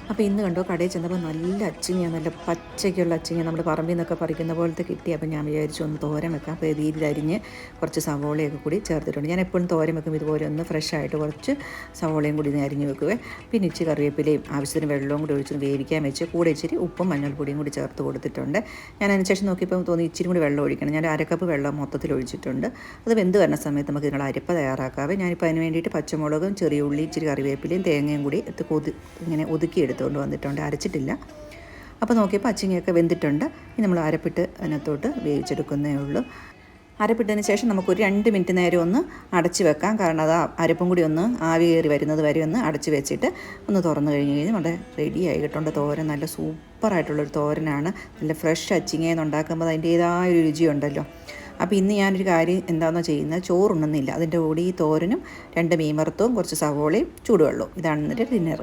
അപ്പോൾ ഇന്ന് കണ്ടോ കടയിൽ ചെന്നപ്പോൾ നല്ല അച്ചിങ്ങയാണ്, നല്ല പച്ചയ്ക്കുള്ള അച്ചിങ്ങ നമ്മൾ പറമ്പിൽ നിന്നൊക്കെ പറിക്കുന്ന പോലത്തെ കിട്ടി. അപ്പോൾ ഞാൻ വിചാരിച്ചു ഒന്ന് തോരൻ വെക്കാം. അപ്പോൾ രീതിയിൽ അരിഞ്ഞ് കുറച്ച് സവോളയൊക്കെ കൂടി ചേർത്തിട്ടുണ്ട്. ഞാൻ എപ്പോഴും തോരൻ വെക്കും ഇതുപോലെ ഒന്ന് ഫ്രഷ് ആയിട്ട് കുറച്ച് സവോളയും കൂടി അരിഞ്ഞ് വെക്കുവേ. പിന്നെ ഇച്ചിരി കറിവേപ്പിലയും ആവശ്യത്തിന് വെള്ളവും കൂടി ഒഴിച്ച് വേവിക്കാൻ വെച്ച് കൂടെ ഇച്ചിരി ഉപ്പും മഞ്ഞൾപ്പൊടിയും കൂടി ചേർത്ത് കൊടുത്തിട്ടുണ്ട്. ഞാൻ അതിനുശേഷം നോക്കിയപ്പോൾ തോന്നി ഇച്ചിരി കൂടി വെള്ളം ഒഴിക്കണം. ഞാൻ അരക്കപ്പ് വെള്ളം മൊത്തത്തിൽ ഒഴിച്ചിട്ടുണ്ട്. അത് വെന്ത് വരുന്ന സമയത്ത് നമുക്ക് നിങ്ങൾ അരിപ്പ തയ്യാറാക്കാവേ. ഞാനിപ്പോൾ അതിന് വേണ്ടിയിട്ട് പച്ചമുളകും ചെറിയ ഉള്ളി ഇച്ചിരി കറിവേപ്പിലയും തേങ്ങയും കൂടി ഇങ്ങനെ ഒതുക്കിയെടുത്തുകൊണ്ട് വന്നിട്ടുണ്ട്, അരച്ചിട്ടില്ല. അപ്പോൾ നോക്കിയപ്പോൾ അച്ചിങ്ങയൊക്കെ വെന്തിട്ടുണ്ട്. ഇനി നമ്മൾ അരപ്പിട്ട് അതിനകത്തോട്ട് വേവിച്ചെടുക്കുന്നേ ഉള്ളൂ. അരപ്പിട്ടതിന് ശേഷം നമുക്കൊരു 2 മിനിറ്റ് നേരം ഒന്ന് അടച്ച് വെക്കാം. കാരണം അത് അരപ്പും കൂടി ഒന്ന് ആവി കയറി വരുന്നത് വരെ ഒന്ന് അടച്ച് വെച്ചിട്ട് ഒന്ന് തുറന്നു കഴിഞ്ഞ് നമ്മുടെ റെഡിയായി കിട്ടേണ്ട തോരൻ. നല്ല സൂപ്പറായിട്ടുള്ളൊരു തോരനാണ്. നല്ല ഫ്രഷ് അച്ചിങ്ങയെന്ന് ഉണ്ടാക്കുമ്പോൾ അതിൻ്റേതായൊരു രുചിയുണ്ടല്ലോ. അപ്പോൾ ഇന്ന് ഞാനൊരു കാര്യം എന്താണെന്നോ ചെയ്യുന്നത്, ചോറുണ്ണുന്നില്ല. അതിൻ്റെ കൂടി ഈ തോരനും 2 മീൻ വറുത്തതും കുറച്ച് സവോളയും ചൂടുവെള്ളവും. ഇതാണ് ഇന്നത്തെ ഡിന്നർ.